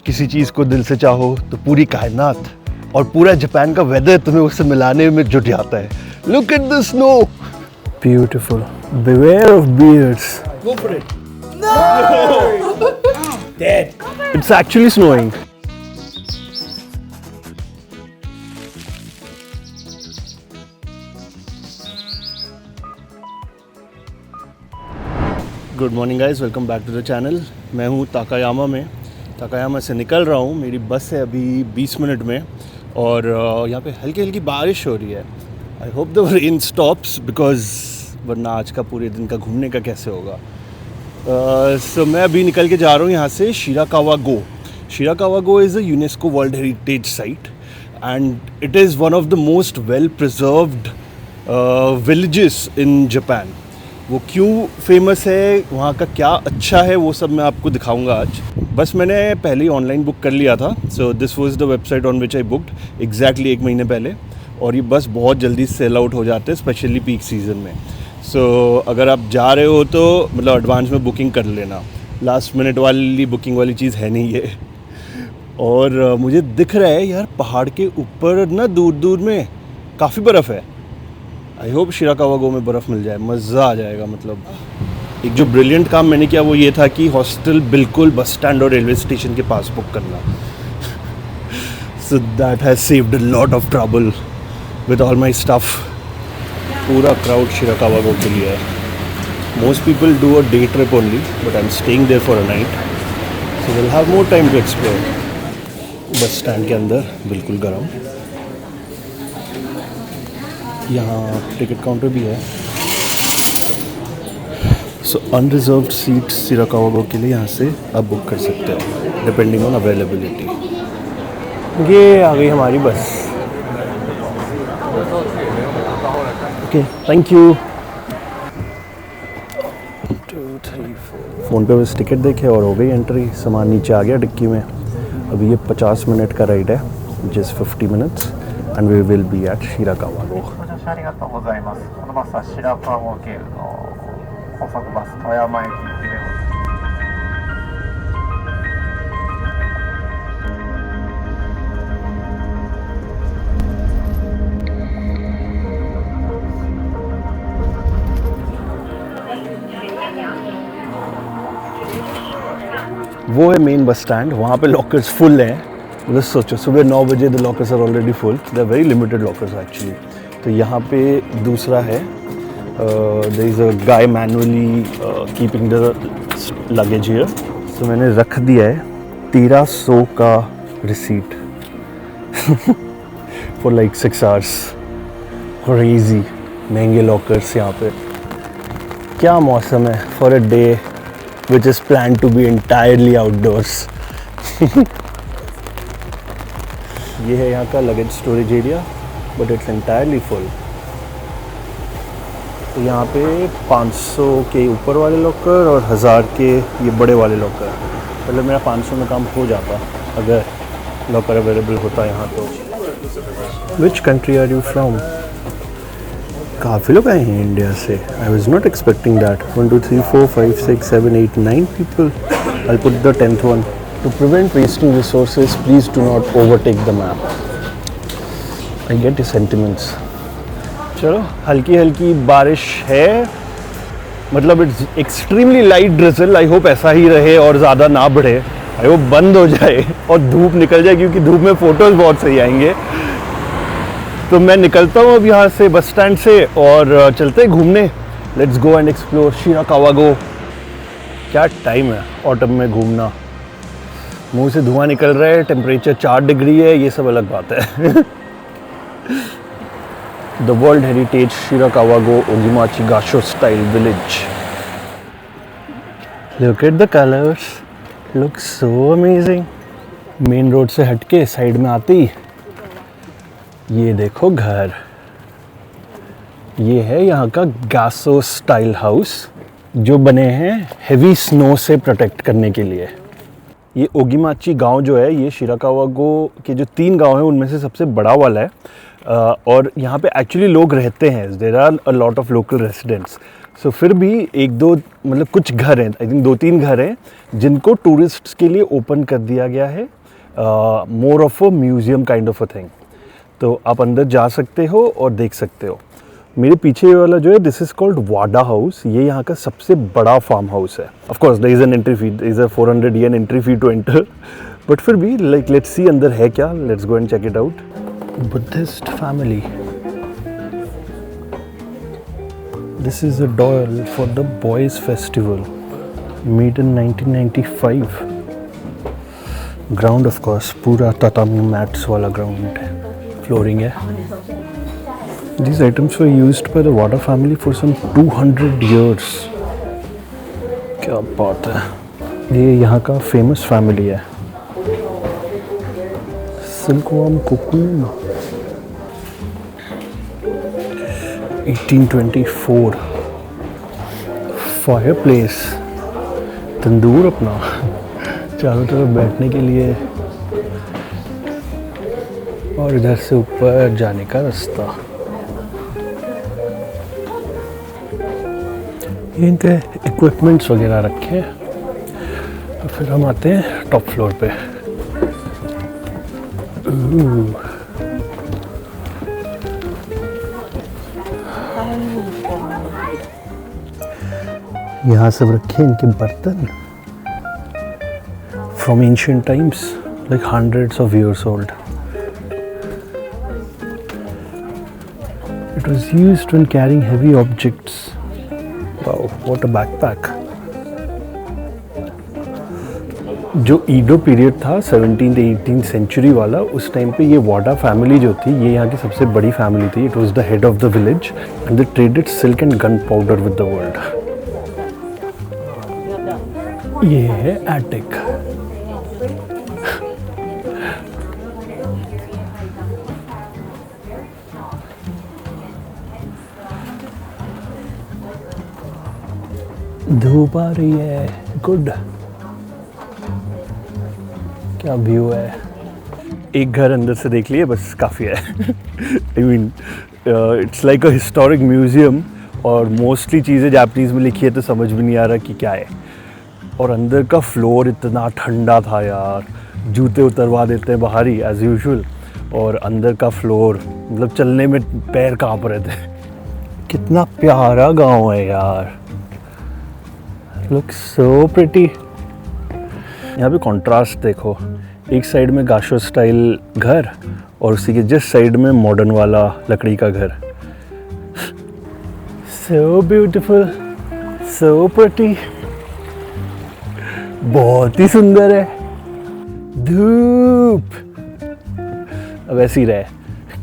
किसी चीज़ को दिल से चाहो तो पूरी कायनात और पूरा जापान का वेदर तुम्हें उससे मिलाने में जुट जाता है। Look at the snow, beautiful, beware of beards. Go for it. No dead, it's actually snowing. Good morning guys, welcome back to the channel. मैं हूँ ताकायामा से निकल रहा हूँ। मेरी बस है अभी 20 मिनट में और यहाँ पे हल्की हल्की बारिश हो रही है। I hope the rain stops because वरना आज का पूरे दिन का घूमने का कैसे होगा। सो मैं अभी निकल के जा रहा हूँ यहाँ से Shirakawa go. Shirakawa go is a UNESCO world heritage site and it is one of the most well preserved villages in Japan. वो क्यों फेमस है, वहाँ का क्या अच्छा है, वो सब मैं आपको दिखाऊंगा आज। बस मैंने पहले ही ऑनलाइन बुक कर लिया था। So this was the website on which I booked exactly 1 महीने पहले। और ये बस बहुत जल्दी सेल आउट हो जाते हैं, स्पेशली पीक सीज़न में। सो अगर आप जा रहे हो तो मतलब एडवांस में बुकिंग कर लेना। लास्ट मिनट वाली बुकिंग वाली चीज़ है नहीं ये। और मुझे दिख रहा है यार पहाड़ के ऊपर ना दूर दूर में काफ़ी बर्फ़ है। आई होप शिराकावा गो में बर्फ़ मिल जाए, मज़ा आ जाएगा। मतलब एक जो ब्रिलियंट काम मैंने किया वो ये था कि हॉस्टल बिल्कुल बस स्टैंड और रेलवे स्टेशन के पास बुक करना। So that has saved a lot of trouble with all my stuff. पूरा क्राउड शिराकावा गो के लिए है। Most people do a day trip only but I am staying there for a night, so will have more time to explore. Bus stand के अंदर बिल्कुल गर्म, यहाँ ticket counter भी है। सो अनरिजर्व्ड सीट शिराकावा गो के लिए यहाँ से आप बुक कर सकते हो डिपेंडिंग ऑन अवेलेबिलिटी। ये आ गई हमारी बस। Okay, thank you. 2 3 4 फ़ोन पे बस टिकट देखे और हो गई एंट्री। सामान नीचे आ गया डिक्की में। अभी ये 50 मिनट का राइड है, just 50 minutes and we will be at Shirakawa go. ありがとうございます。このバスは白川郷経由の高速バス富山駅行きでございます。वो है मेन बस स्टैंड, वहाँ पे लॉकर्स फुल हैं। मतलब सोचो सुबह 9 बजे the lockers are already full. They are very limited lockers actually. तो यहाँ पे दूसरा है, there is a guy manually keeping the luggage here. तो मैंने रख दिया है 1300 का receipt for like 6 hours. Crazy महंगे लॉकर्स यहाँ पे। क्या मौसम है for a day which is plan to be entirely outdoors. ये है यहाँ का luggage storage area but it's entirely full. तो यहाँ पे 500 के ऊपर वाले लॉकर और 1000 के ये बड़े वाले लॉकर। मतलब मेरा 500 में काम हो जाता अगर लॉकर अवेलेबल होता यहाँ तो। Which country are you from? काफ़ी लोग आए हैं इंडिया से। I was not expecting that. 1 2 3 4 5 6 7 8 9 people. I put the 10th one. To prevent wasting resources, please do not overtake the map. I get your sentiments. चलो हल्की हल्की बारिश है, मतलब it's extremely light drizzle. I hope ऐसा ही रहे और ज़्यादा ना बढ़े। आई होप बंद हो जाए और धूप निकल जाए, क्योंकि धूप में फ़ोटोज़ बहुत सही आएंगे। तो मैं निकलता हूँ अब यहाँ से बस स्टैंड से और चलते हैं घूमने। Let's go and explore Shirakawa गो। क्या टाइम है ऑटम में घूमना। मुंह से धुआं निकल रहा है, टेम्परेचर 4 डिग्री है, ये सब अलग बात है। The world heritage Shirakawa go Ogimachi gassho style village. Look at the colours, look so amazing. Main road से हटके साइड में आती ये देखो घर। ये है यहाँ का गाशो स्टाइल हाउस, जो बने हैं हेवी स्नो से प्रोटेक्ट करने के लिए। ये ओगिमाची गांव जो है, ये शिराकावा गो के जो 3 गांव हैं उनमें से सबसे बड़ा वाला है। और यहाँ पे एक्चुअली लोग रहते हैं। There are a lot of local residents. So फिर भी एक दो मतलब कुछ घर हैं, आई थिंक 2-3 घर हैं जिनको टूरिस्ट्स के लिए ओपन कर दिया गया है, more of a museum kind of a thing. तो आप अंदर जा सकते हो और देख सकते हो। मेरे पीछे वाला जो है this is called Wada house, ये यहाँ का सबसे बड़ा फार्म हाउस है। Of course there is an entry fee, there is a 400 yen entry fee to enter, but फिर भी लाइक लेट्स सी अंदर है क्या, let's go and check it out. Buddhist family, this is a doll for the boys festival, made in 1995। Ground of course पूरा tatami mats वाला ground है, flooring है। These items were used by the Wada family for some 200 years. क्या बात है, ये यहाँ का फेमस फैमिली है। सिल्कवर्म कोकून 1824, फायर प्लेस, तंदूर अपना चारों तरफ बैठने के लिए, और इधर से ऊपर जाने का रास्ता। इनके इक्विपमेंट्स वगैरह रखे हैं। और फिर हम आते हैं टॉप फ्लोर पे। यहाँ सब रखे हैं इनके बर्तन from ancient times, like hundreds of years old. It was used when carrying heavy objects. Wow, what a backpack. जो ईडो पीरियड था 17th 18th सेंचुरी वाला, उस टाइम पे ये वाडा फैमिली जो थी ये यहाँ की सबसे बड़ी फैमिली थी। It was the head of the village and they traded silk and gun powder with the world. ये है एटिक। धूप आ रही है, गुड। क्या व्यू है। एक घर अंदर से देख लिए बस काफ़ी है। I mean it's like a historic museum, और मोस्टली चीज़ें जापानीज़ में लिखी है तो समझ भी नहीं आ रहा कि क्या है। और अंदर का फ्लोर इतना ठंडा था यार, जूते उतरवा देते हैं बाहर ही एज़ यूजुअल, और अंदर का फ्लोर मतलब चलने में पैर काँप रहे थे। कितना प्यारा गांव है यार, लुक सो प्रिटी। यहाँ पे कॉन्ट्रास्ट देखो, एक साइड में गाशो स्टाइल घर और उसी के जस्ट साइड में मॉडर्न वाला लकड़ी का घर। सो ब्यूटीफुल, सो प्रिटी, बहुत ही सुंदर है। धूप अब ऐसी रहे,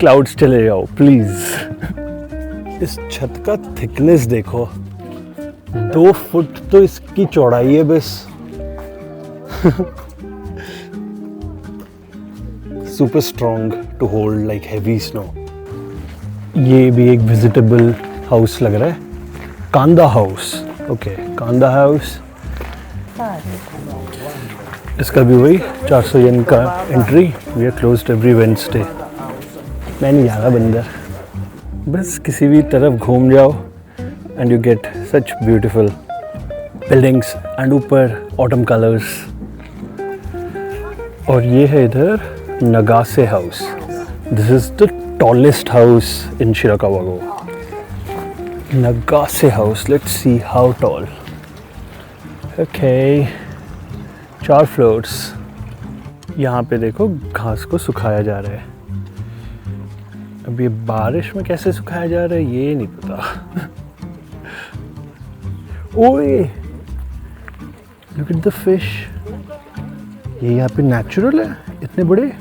क्लाउड्स चले जाओ प्लीज। इस छत का थिकनेस देखो, 2 फुट तो इसकी चौड़ाई है बस। Super strong to hold like heavy snow. ये भी एक विजिटेबल हाउस लग रहा है, कांदा हाउस। ओके, कांदा हाउस। इसका भी वही 400 येन का entry. We are closed every Wednesday. मैं नहीं जा रहा बंदर, बस किसी भी तरफ घूम जाओ and you get such beautiful buildings and ऊपर autumn colors। और ये है इधर Nagase house. This is the tallest house in Shirakawa. Nagase house, let's see how tall. Okay, 4 floors. यहाँ पे देखो घास को सुखाया जा रहा है। अब ये बारिश में कैसे सुखाया जा रहा है ये नहीं पता। ओए, लुक एट द फिश। ये यहाँ पे नेचुरल है, इतने बड़े।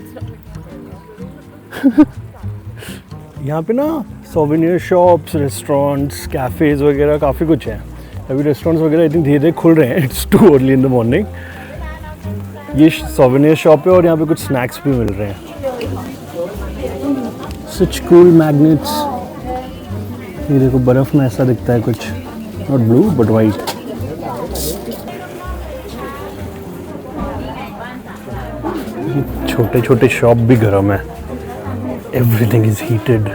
यहाँ पे ना सोवेनियर शॉप्स, रेस्टोरेंट्स, कैफ़ेज वगैरह काफ़ी कुछ है। अभी रेस्टोरेंट्स वगैरह आई थिंक धीरे धीरे खुल रहे हैं। It's too early in the morning. ये सोवेनियर शॉप है और यहाँ पे कुछ स्नैक्स भी मिल रहे हैं। सच कूल मैग्नेट्स। ये देखो बर्फ़ में ऐसा दिखता है कुछ, नॉट ब्लू बट वाइट। छोटे छोटे शॉप भी गरम है। Everything is heated.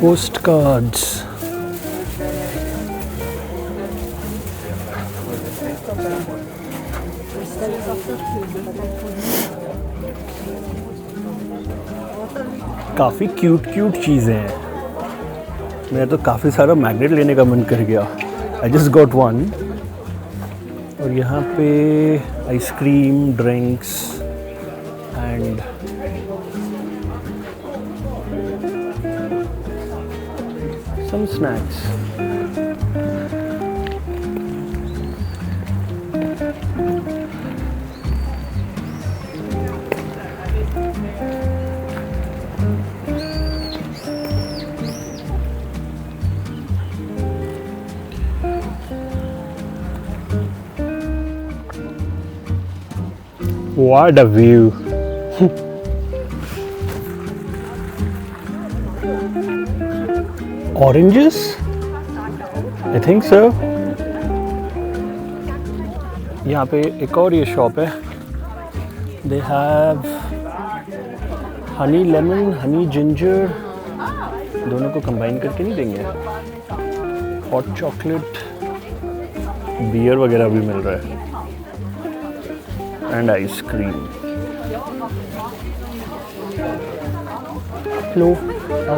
Post cards. काफ़ी क्यूट चीज़ें हैं। मेरा तो काफ़ी सारा मैग्नेट लेने का मन कर गया। I just got one. और यहाँ पे ice cream, drinks and some snacks. What a view! Oranges? I think so. यहाँ पे एक और ये शॉप है। They have honey lemon, honey ginger, दोनों को कंबाइन करके नहीं देंगे? हॉट चॉकलेट, बियर वगैरह भी मिल रहा है and ice cream. Hello,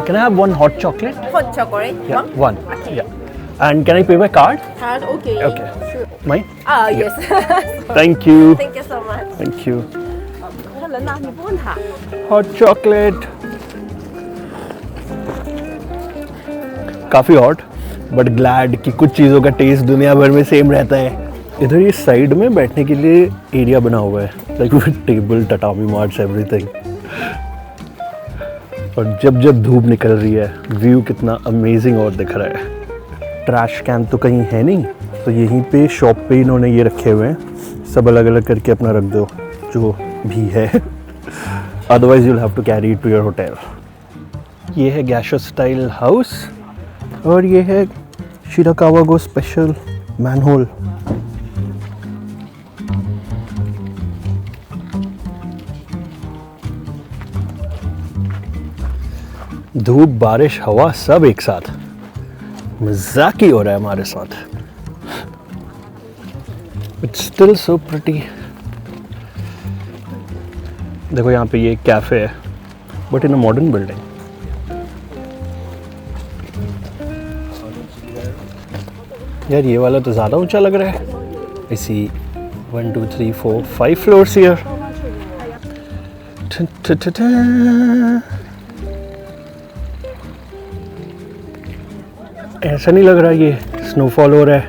can I have one hot chocolate? Hot chocolate? Yeah, one. Yeah. And can I pay by card? Card? Okay. Okay. Sure. Mine? Yes. Thank you. Thank you so much. Thank you. 看人呐，你不问他。 Hot chocolate. काफ़ी hot but glad कि कुछ चीज़ों का test दुनिया भर में same रहता है। इधर ये साइड में बैठने के लिए एरिया बना हुआ है, like with table, tatami mats, everything. और जब जब धूप निकल रही है व्यू कितना अमेजिंग और दिख रहा है। ट्रैश कैन तो कहीं है नहीं, तो यहीं पे शॉप पे इन्होंने ये रखे हुए हैं, सब अलग अलग करके अपना रख दो जो भी है। Otherwise you'll have to carry it to your hotel. ये है गैशो स्टाइल हाउस और ये है शिराकावा गो स्पेशल मैनहोल। धूप, बारिश, हवा सब एक साथ, मजाक ही हो रहा है हमारे साथ। It's still so pretty. देखो यहाँ पे ये कैफे है but in a modern building. यार ये वाला तो ज़्यादा ऊंचा लग रहा है। इसी 1 2 3 4 5 फ्लोर्स हियर। ऐसा नहीं लग रहा ये स्नोफॉल हो रहा है।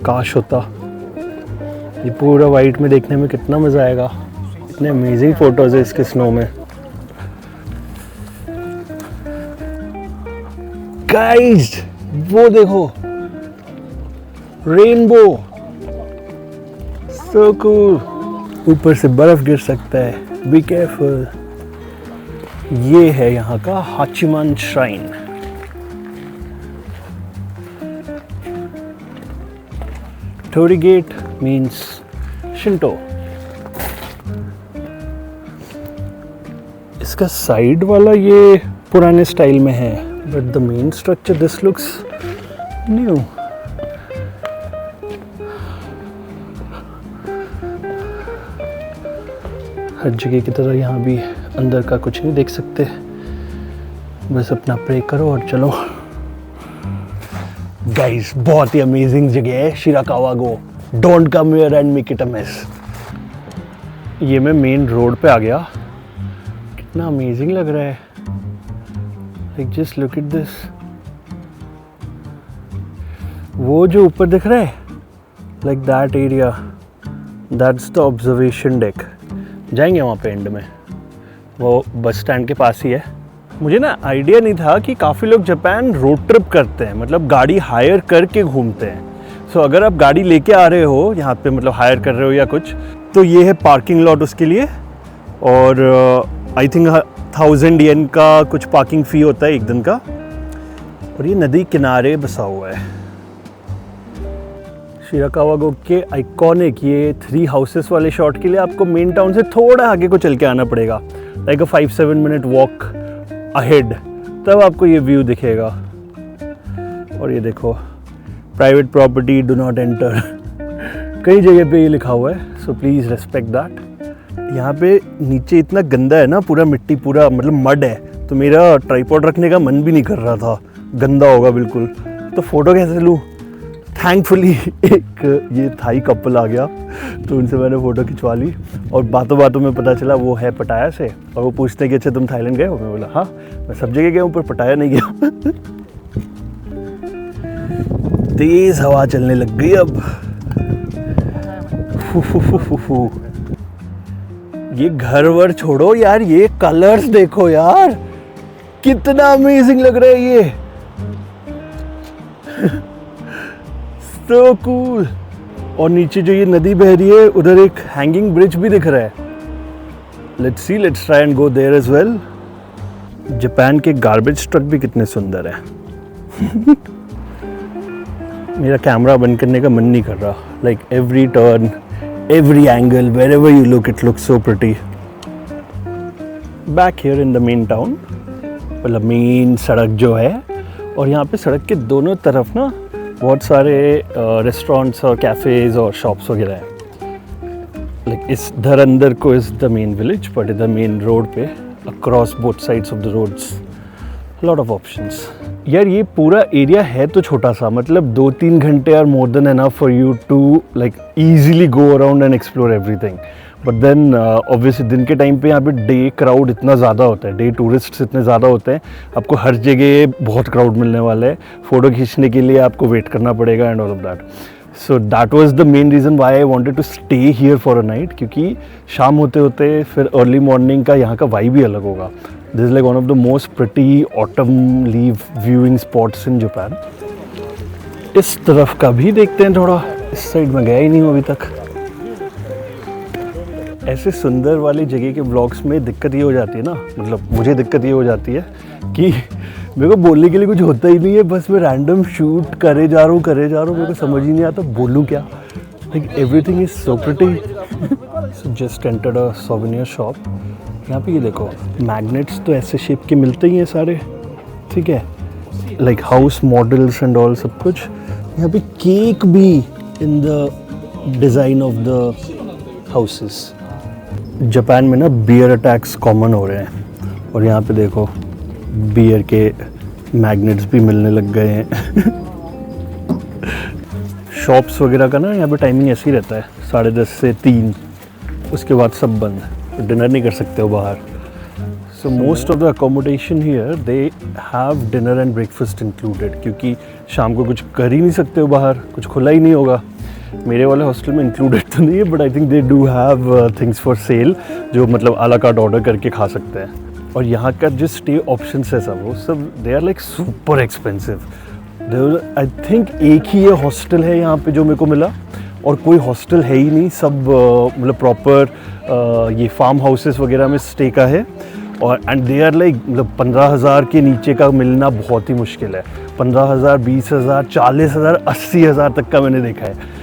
काश होता। ये पूरा वाइट में देखने में कितना मज़ा आएगा। इतने अमेजिंग फोटोज है इसके स्नो में। गाइस वो देखो, रेनबो, सो कूल। ऊपर से बर्फ गिर सकता है, बी केयरफुल। ये है यहाँ का Hachiman shrine. Torii gate means Shinto. इसका साइड वाला ये पुराने स्टाइल में है but the main structure this looks new. हर जगह की तरह यहाँ भी अंदर का कुछ नहीं देख सकते, बस अपना प्रे करो और चलो। गाइस बहुत ही अमेजिंग जगह है Shirakawa go. Don't come here and make it a miss. ये मैं मेन रोड पे आ गया। कितना अमेजिंग लग रहा है। Like just look at this. वो जो ऊपर दिख रहा है, like that area, that's the observation deck. जाएंगे वहाँ पे एंड में, वो बस स्टैंड के पास ही है। मुझे ना आइडिया नहीं था कि काफ़ी लोग जापान रोड ट्रिप करते हैं, मतलब गाड़ी हायर करके घूमते हैं। सो अगर आप गाड़ी लेके आ रहे हो यहाँ पे, मतलब हायर कर रहे हो या कुछ, तो ये है पार्किंग लॉट उसके लिए। और आई थिंक 1000 येन का कुछ पार्किंग फ़ी होता है एक दिन का। और ये नदी किनारे बसा हुआ है। शिराकावा गो के आइकॉनिक ये 3 हाउसेस वाले शॉट के लिए आपको मेन टाउन से थोड़ा आगे को चल के आना पड़ेगा, लाइक अ 5-7 मिनट वॉक अहेड तब आपको ये व्यू दिखेगा। और ये देखो, private property do not enter, कई जगह पे ये लिखा हुआ है, सो प्लीज़ रेस्पेक्ट दैट। यहाँ पे नीचे इतना गंदा है ना, पूरा मिट्टी, पूरा मतलब मड है, तो मेरा ट्राइपॉड रखने का मन भी नहीं कर रहा था, गंदा होगा बिल्कुल, तो फ़ोटो कैसे लूँ। थैंकफुली एक ये थाई कपल आ गया, तो उनसे मैंने फ़ोटो खिंचवा ली, और बातों बातों में पता चला वो है पटाया से, और वो पूछते हैं कि अच्छा तुम थाईलैंड गए हो। मैं बोला हाँ, मैं सब जगह गया हूँ पर पटाया नहीं गया। तेज़ हवा चलने लग गई अब। ये घर वर छोड़ो यार, ये कलर्स देखो यार, कितना अमेजिंग लग रहा है ये। So cool। और नीचे जो ये नदी बह रही है, उधर एक हैंगिंग ब्रिज भी दिख रहा है। Let's see, let's try and go there as well. Japan के गार्बेज ट्रक भी कितने सुंदर है। मेरा कैमरा बंद करने का मन नहीं कर रहा। Like every turn, every angle, wherever you look, it looks so pretty। Back here in the main town, मतलब मेन सड़क जो है, और यहाँ पे सड़क के दोनों तरफ ना बहुत सारे रेस्टोरेंट्स और कैफ़ेज़ और शॉप्स वगैरह हैं। लाइक इस धर अंदर को is the main village, but इधर मेन रोड पे across both sides of the roads lot of options. यार ये पूरा एरिया है तो छोटा सा, मतलब 2-3 घंटे are more than enough for you to like easily go around and explore everything. But then obviously दिन के टाइम पे यहाँ पे डे क्राउड इतना ज़्यादा होता है, डे टूरिस्ट्स इतने ज़्यादा होते हैं, आपको हर जगह बहुत क्राउड मिलने वाला है, फ़ोटो खींचने के लिए आपको वेट करना पड़ेगा and all of that. So that was the main reason why I wanted to stay here for a night, क्योंकि शाम होते होते फिर अर्ली मॉर्निंग का यहाँ का वाइब ही अलग होगा। This is like one of the most pretty autumn leave viewing spots in Japan. इस तरफ का भी देखते हैं थोड़ा, इस साइड में गया ही नहीं हूँ अभी तक। ऐसे सुंदर वाली जगह के व्लॉग्स में दिक्कत ये हो जाती है ना, मतलब मुझे दिक्कत ये हो जाती है कि मेरे को बोलने के लिए कुछ होता ही नहीं है, बस मैं रैंडम शूट करे जा रहा हूँ, मेरे को समझ ही नहीं आता बोलूँ क्या। Like everything is so pretty. So just entered a souvenir shop. यहाँ पे ये देखो, मैग्नेट्स तो ऐसे शेप के मिलते ही हैं सारे, ठीक है, like house models and all सब कुछ। यहाँ पे केक भी in the design of the houses. Japan में ना बियर अटैक्स कॉमन हो रहे हैं, और यहाँ पे देखो बियर के मैग्नेट्स भी मिलने लग गए हैं। शॉप्स वगैरह का ना यहाँ पे टाइमिंग ऐसे ही रहता है, 10:30 से 3, उसके बाद सब बंद, डिनर नहीं कर सकते हो बाहर। So most of the accommodation here they have dinner and breakfast included, क्योंकि शाम को कुछ कर ही नहीं सकते हो बाहर, कुछ खुला ही नहीं होगा। मेरे वाले हॉस्टल में इंक्लूडेड तो नहीं है, but I think they do have things for sale, जो मतलब आ ला कार्ट ऑर्डर करके खा सकते हैं। और यहाँ का जो स्टे ऑप्शंस है सब, वो सब they are like super expensive. I think एक ही ये हॉस्टल है यहाँ पे जो मेरे को मिला, और कोई हॉस्टल है ही नहीं, सब मतलब प्रॉपर ये फार्म हाउसेस वगैरह में स्टे का है। और एंड दे आर लाइक मतलब 15,000 के नीचे का मिलना बहुत ही मुश्किल है। 15,000, 20,000, 40,000, 80,000 तक का मैंने देखा है।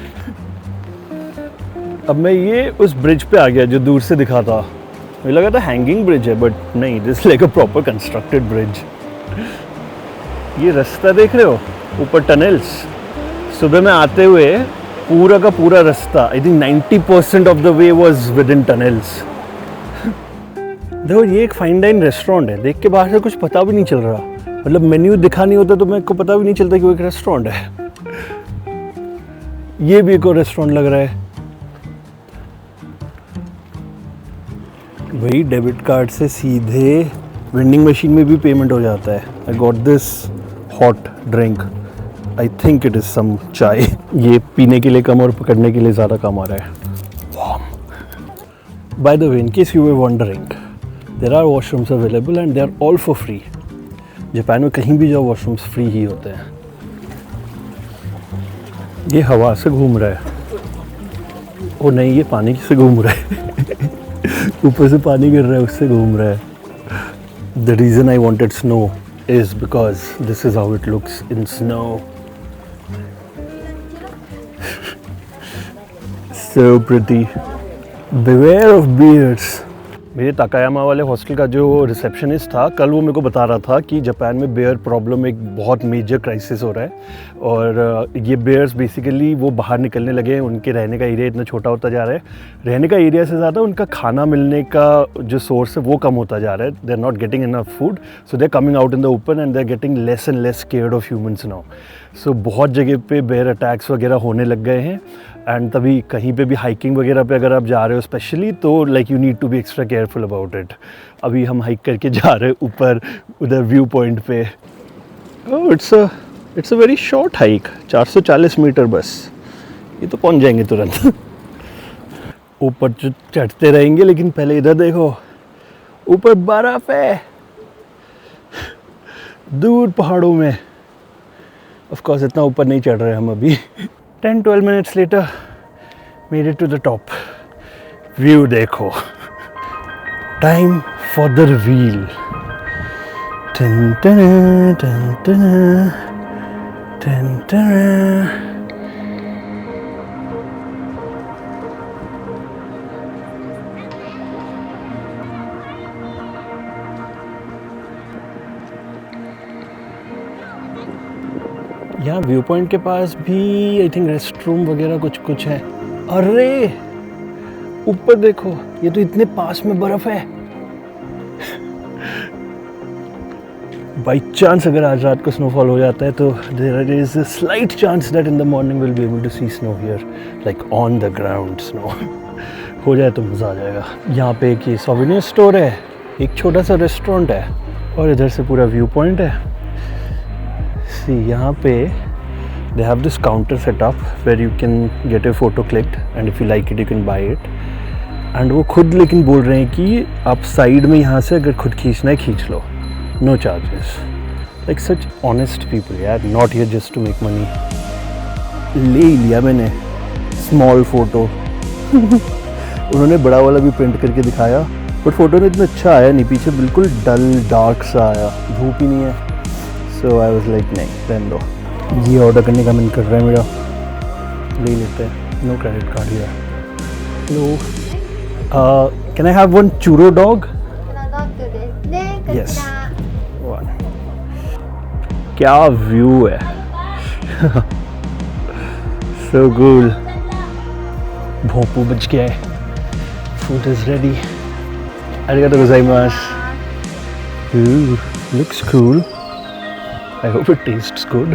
अब मैं ये उस ब्रिज पे आ गया जो दूर से दिखा था, मुझे लगा था हैंगिंग ब्रिज है, बट नहीं, this like a proper constructed bridge. ये रास्ता देख रहे हो, ऊपर टनल्स। सुबह में आते हुए पूरा का पूरा रास्ता, I think 90% of the way was with in tunnels. देखो ये एक फाइन डाइन रेस्टोरेंट है, देख के बाहर से कुछ पता भी नहीं चल रहा, मतलब मेन्यू दिखा नहीं होता तो मेरे को पता भी नहीं चलता कि वो एक रेस्टोरेंट है। ये भी एक और रेस्टोरेंट लग रहा है। वही डेबिट कार्ड से सीधे वेंडिंग मशीन में भी पेमेंट हो जाता है। I got this hot drink, I think it is some chai. ये पीने के लिए कम और पकड़ने के लिए ज़्यादा काम आ रहा है। By the way, in case you were wondering, there are washrooms available and they are all for free. Japan में कहीं भी जाओ वॉशरूम्स फ्री ही होते हैं। ये हवा से घूम रहा है, ओ नहीं, ये पानी से घूम रहा है। ऊपर से पानी गिर रहा है, उससे घूम रहा है। The reason I wanted snow is because this is how it looks in snow. So pretty. Beware of beards. मेरे ताकायामा वाले हॉस्टल का जो रिसेप्शनिस्ट था, कल वो मेरे को बता रहा था कि जापान में बेयर प्रॉब्लम एक बहुत मेजर क्राइसिस हो रहा है और ये बेयर्स बेसिकली वो बाहर निकलने लगे हैं, उनके रहने का एरिया इतना छोटा होता जा रहा है, रहने का एरिया से ज़्यादा उनका खाना मिलने का जो सोर्स है वो कम होता जा रहा है। They are not getting enough food, so they are coming out in the open and they are getting less and less scared of humans now. So बहुत जगह पे बेयर अटैक्स वगैरह होने लग गए हैं एंड तभी कहीं पे भी हाइकिंग वगैरह पे अगर आप जा रहे हो स्पेशली तो like you need to be extra careful about it. अभी हम हाइक करके जा रहे हैं ऊपर उधर व्यू पॉइंट पे। It's a very short hike, 440 meter बस, ये तो पहुंच जाएंगे तुरंत। ऊपर चढ़ते रहेंगे लेकिन पहले इधर देखो, ऊपर बर्फ है दूर पहाड़ों में। ऑफ कोर्स इतना ऊपर नहीं चढ़ रहे हम अभी। 10-12 minutes later made it to the top. View देखो, time for the reveal. Dun, dun, dun, dun, dun, dun. यहाँ व्यू पॉइंट के पास भी आई थिंक रेस्ट रूम वगैरह कुछ है। अरे ऊपर देखो, ये तो इतने पास में बर्फ है। बाई चांस अगर आज रात को स्नोफॉल हो जाता है तो there is a slight chance that in the morning will be able to see snow here, like on the ground snow. हो जाए तो मज़ा आ जाएगा। यहाँ पे एक ये सोवेनियर स्टोर है, एक छोटा सा रेस्टोरेंट है और इधर से पूरा व्यू पॉइंट है। See, यहाँ पे they have this counter set up where you can get a photo clicked and if you like it you can buy it. And वो खुद लेकिन बोल रहे हैं कि आप साइड में यहाँ से अगर खुद खींचना है खींच लो, no charges. Like such honest people यार, not here just to make money. ले ही लिया मैंने small photo. उन्होंने बड़ा वाला भी प्रिंट करके दिखाया बट फोटो में इतना अच्छा आया नहीं, पीछे बिल्कुल डल डार्क सा आया, धूप ही नहीं है। सो आई वाज लाइक नहीं रहने दो। ये ऑर्डर करने का मन कर रहा है मेरा, ले लेते हैं। No credit card here. Hello, can I have one churro dog? Yes, one. क्या व्यू है। So cool. भोंपू बज गया है, food is ready. arigatou gozaimasu. Ooh, looks cool. I hope it tastes good.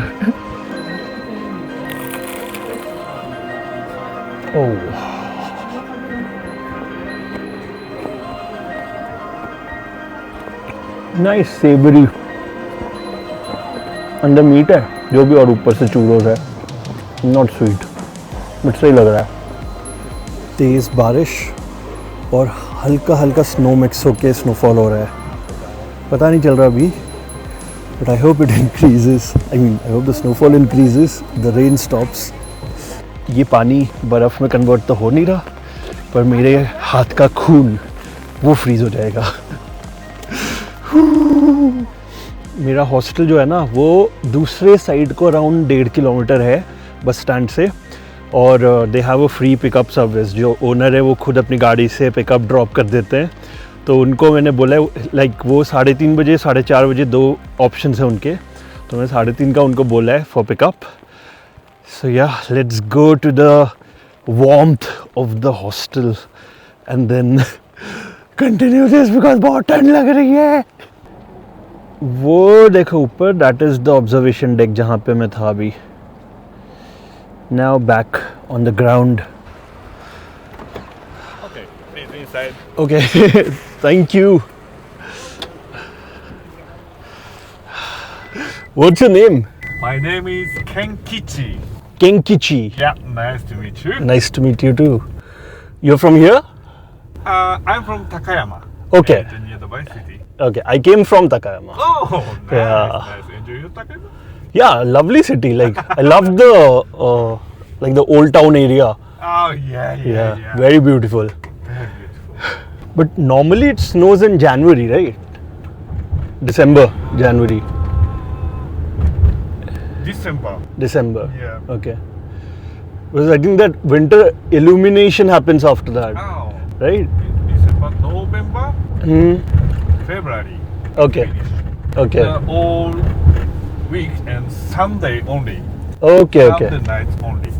Oh. Nice savory. अंदर meet है जो भी और ऊपर से चूरोस है, नॉट स्वीट बट सही लग रहा है। तेज़ बारिश और हल्का हल्का स्नो मिक्स होके स्नोफॉल हो रहा है, पता नहीं चल रहा अभी but I hope it increases. I mean, I hope the snowfall increases, the rain stops. ये पानी बर्फ़ में कन्वर्ट तो हो नहीं रहा पर मेरे हाथ का खून वो फ्रीज़ हो जाएगा। मेरा हॉस्टल जो है ना वो दूसरे साइड को अराउंड 1.5 किलोमीटर है बस स्टैंड से और they have a free pickup service. जो ओनर है वो खुद अपनी गाड़ी से पिकअप ड्रॉप कर देते हैं। तो उनको मैंने बोला लाइक वो 3:30 बजे 4:30 बजे 2 ऑप्शन है उनके, तो मैंने 3:30 का उनको बोला है for pickup. So yeah let's go to the warmth of the hostel and then continue this because बहुत ठंड लग रही है। वो देखो ऊपर, that is the observation deck जहाँ पे मैं था अभी। Now back on the ground. Okay, thank you. What's your name? My name is Kenkichi. Kenkichi. Yeah, nice to meet you. Nice to meet you too. You're from here? I'm from Takayama. Okay. Near city. Okay, I came from Takayama. Oh, nice, Yeah. nice. Enjoy your Takayama? Yeah, lovely city. Like I love the like the old town area. Oh, yeah. Very beautiful. Very beautiful. But normally it snows in January, right? December, January. December. Yeah. Okay. Because I think that winter illumination happens after that, Oh. right? December. but November, February. Okay. Okay. All week and Sunday only. Okay. Okay. Sunday nights only.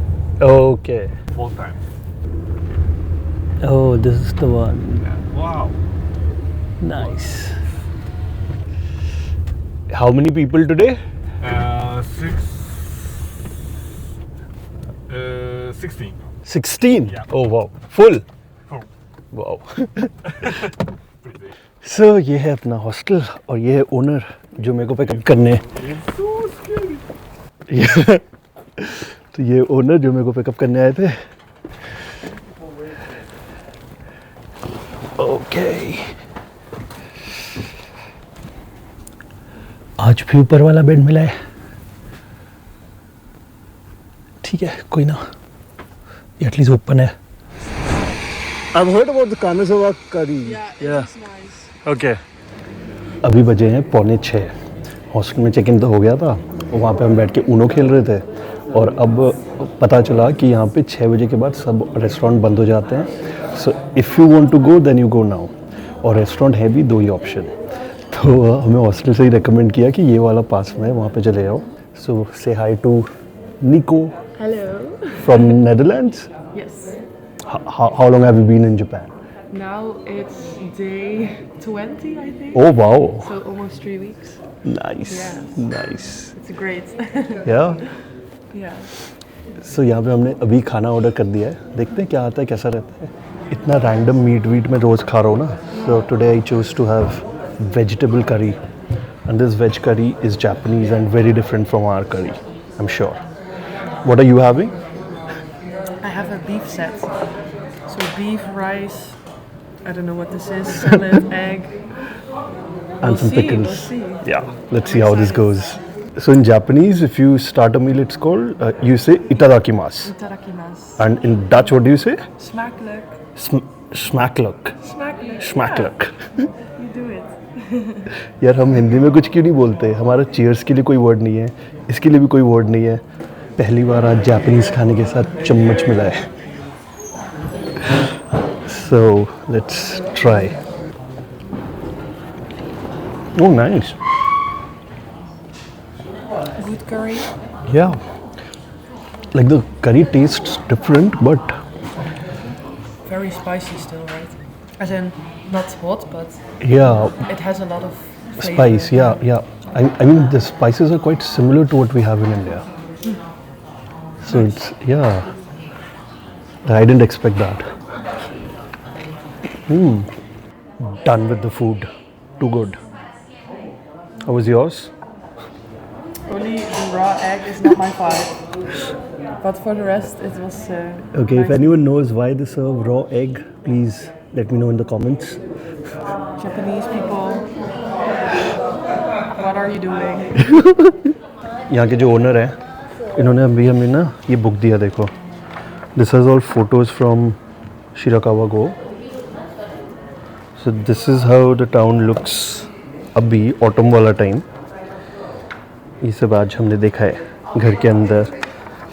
Okay. Full time. Oh, this is the one. Yeah. Wow. Nice. How many people today? 16. 16. Yeah. Oh wow. Full. Full. Wow. Pretty. सो ये है अपना hostel और ये है owner जो मेरे को pickup करने It's so scary. तो ये ओनर जो मेरे को पिकअप करने आए थे. ओके. आज भी ऊपर वाला बेड मिला है. ठीक है, कोई ना. ये एटलीस्ट ओपन है. I've heard about the Kanazawa curry. Yeah. Okay. अभी बजे हैं 5:45. हॉस्टल में चेक इन तो हो गया था. वहाँ पे हम बैठ के ऊनो खेल रहे थे और अब पता चला कि यहाँ पे 6 बजे के बाद सब रेस्टोरेंट बंद हो जाते हैं. So if you want to go then you go now. और रेस्टोरेंट है भी 2 ही ऑप्शन. तो हमें हॉस्टल से ही रेकमेंड किया कि ये वाला पास में है, वहाँ पे चले जाओ. सो से हाई टू निको Hello. From Netherlands. Yes. How long have you been in Japan? Now it's day 20, I think. Oh wow. So almost 3 weeks. Nice. Yes. Nice. It's great. Yeah. Yeah. So यहाँ पे हमने अभी खाना order कर दिया है. देखते हैं क्या आता है, कैसा रहता है. इतना रैंडम मीट वीट में रोज़ खा रहा हूँ ना. So today I chose to have vegetable curry. And this veg curry is Japanese and very different from our curry, I'm sure. What are you having? I have a beef set. So beef, rice, I don't know what this is, salad, egg. And some pickles. We'll see. Yeah, let's see how this goes. So in Japanese, if you start a meal, it's called, you say itadakimasu. Itadakimasu. And in Dutch, what do you say? Smackluck. Smackluck. Smackluck. Smackluck. Yeah, you do it. यार हम हिंदी में कुछ क्यों नहीं बोलते. हमारा cheers के लिए कोई वर्ड नहीं है, इसके लिए भी कोई वर्ड नहीं है. पहली बार आज जापानीज़ खाने के साथ चम्मच मिला है. So let's try. Oh, nice. Good curry. Yeah. Like the curry tastes different, but Very spicy still, right? As in, not hot, but yeah, it has a lot of flavor. spice. Yeah, yeah. I mean the spices are quite similar to what we have in India. So it's yeah. I didn't expect that. Done with the food. Too good. How was yours? Only the raw egg is not my vibe. But for the rest, it was. Okay, if nice. anyone knows why they serve raw egg, please let me know in the comments. Japanese people, what are you doing? यहाँ के जो owner हैं इन्होंने अभी हमें ना ये book दिया. देखो, this is all photos from Shirakawa go. So this is how the town looks अभी ऑटम वाला टाइम. ये सब आज हमने देखा है घर के अंदर,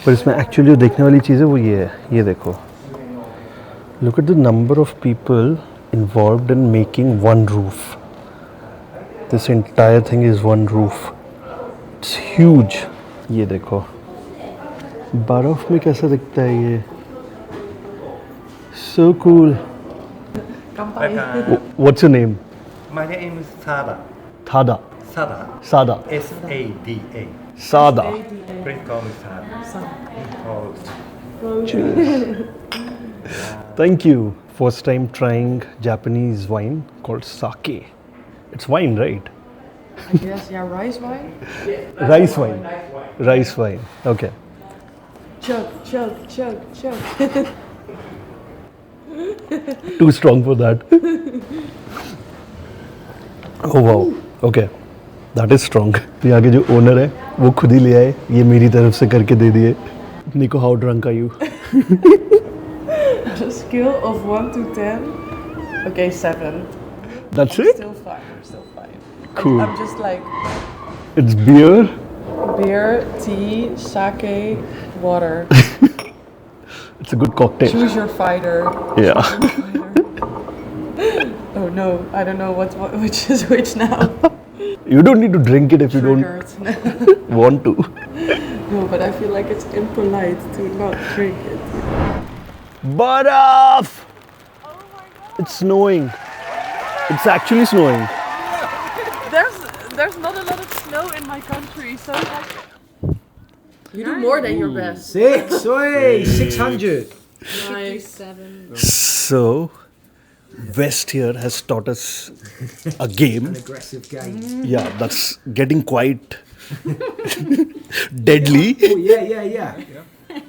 पर इसमें एक्चुअली जो देखने वाली चीज़ है वो ये है. ये देखो, look at the number of people involved in making one roof. This entire thing is one roof. It's huge. ये देखो बर्फ में कैसा दिखता है ये. So cool. What's your name? My name is Sada. थादा. Sada. सादा. S-A-D-A. सादा. Please call me Sada. Oh, Thank you. First time trying Japanese wine called sake. It's wine, right? Yes, yeah, rice wine. Rice wine. Rice wine. Okay. Chug, chug, chug, chug. Too strong for that. Oh wow. Okay. That is strong. तो यहाँ के जो owner है वो खुद ही ले आए, ये मेरी तरफ से करके दे दिए. Nico, how drunk are you? A scale of 1 to 10. Okay, 7. That's it? Still fine. Still fine. Cool. I'm just like It's beer. beer, tea, sake, water. It's a good cocktail. Choose your fighter. Yeah. Fighter. no, I don't know which is which now. You don't need to drink it if you don't Triggered. want to. No, but I feel like it's impolite to not drink it. Baraf! It's snowing. It's actually snowing. There's not a lot of snow in my country, so you do more than your best. 6, oi, 600. Nice. So, West here has taught us a game. Aggressive game. Yeah, that's getting quite deadly. Oh, yeah.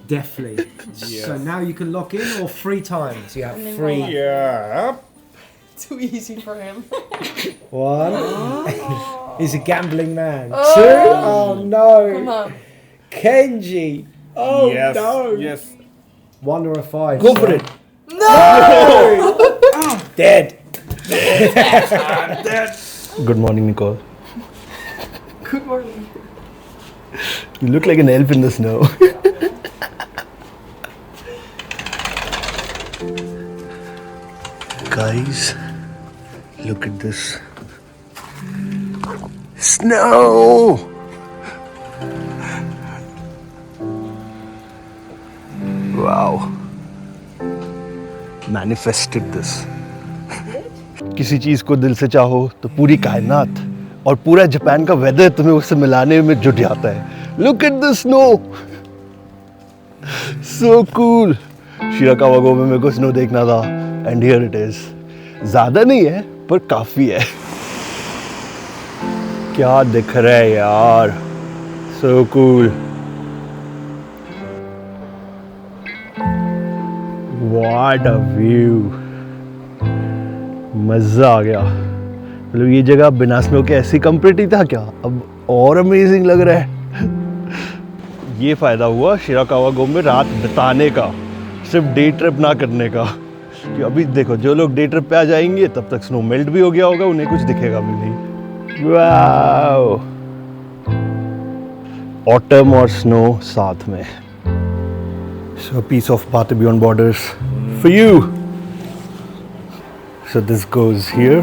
Definitely. So now you can lock in or 3 times. You have 3. Yeah. Too easy for him. 1. He's a gambling man. 2. Oh no. Come on. Kenji. Oh Yes. no. Yes. 1 or a 5. Go for it. Dead. Good morning, Nicole. Good morning. You look like an elf in the snow. Guys, look at this. Snow! Wow. Manifested this. किसी चीज को दिल से चाहो तो पूरी कायनात और पूरा जापान का वेदर तुम्हें उससे मिलाने में जुट जाता है. Look at the snow. So cool. Shirakawa में मेरे को स्नो देखना था and here it is. ज़्यादा नहीं है पर काफ़ी है. क्या दिख रहा है यार. So cool. What a view. मज़ा आ गया. मतलब ये जगह बिना स्नो के ऐसी कम प्रिटी था क्या. अब और अमेजिंग लग रहा है. ये फ़ायदा हुआ शिराकावा में रात बिताने का, सिर्फ डे ट्रिप ना करने का. कि अभी देखो जो लोग डे ट्रिप पे आ जाएंगे तब तक स्नो मेल्ट भी हो गया होगा, उन्हें कुछ दिखेगा भी नहीं. वाओ. ऑटम और स्नो साथ में. सो पीस ऑफ बात beyond borders for you. So this goes here.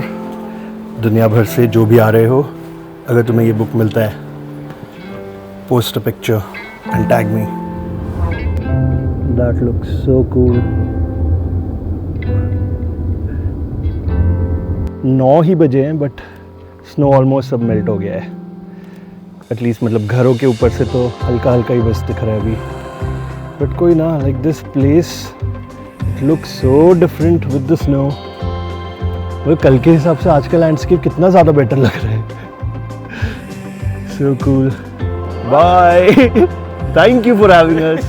दुनिया भर से जो भी आ रहे हो, अगर तुम्हें ये बुक मिलता है, post a picture and tag me. That looks so cool. 9 ही बजे हैं बट स्नो ऑलमोस्ट सब मेल्ट हो गया है. एटलीस्ट मतलब घरों के ऊपर से तो हल्का हल्का ही बस दिख रहा है अभी. बट कोई ना, like this place it looks so different with the snow. वो कल के हिसाब से आज का लैंडस्केप कितना ज़्यादा बेटर लग रहा है. So cool. Bye. Thank you for having us.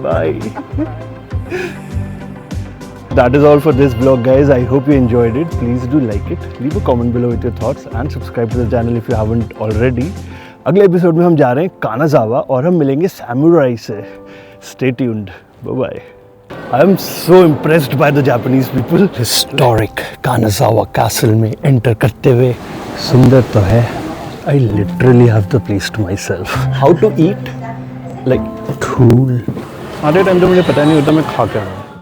Bye. That is all for this vlog, guys. I hope you enjoyed it. Please do like it. Leave a comment below with your thoughts and subscribe to the channel if you haven't already. अगले episode में हम जा रहे हैं कानाजावा और हम मिलेंगे samurai से. Stay tuned. Bye bye. I am so impressed by the Japanese people. Historic Kanazawa castle में एंटर करते हुए सुंदर तो है. I literally have the place to myself. How to eat? Like cool. आधे टाइम तो मुझे पता नहीं होता मैं खा क्या रहा हूँ.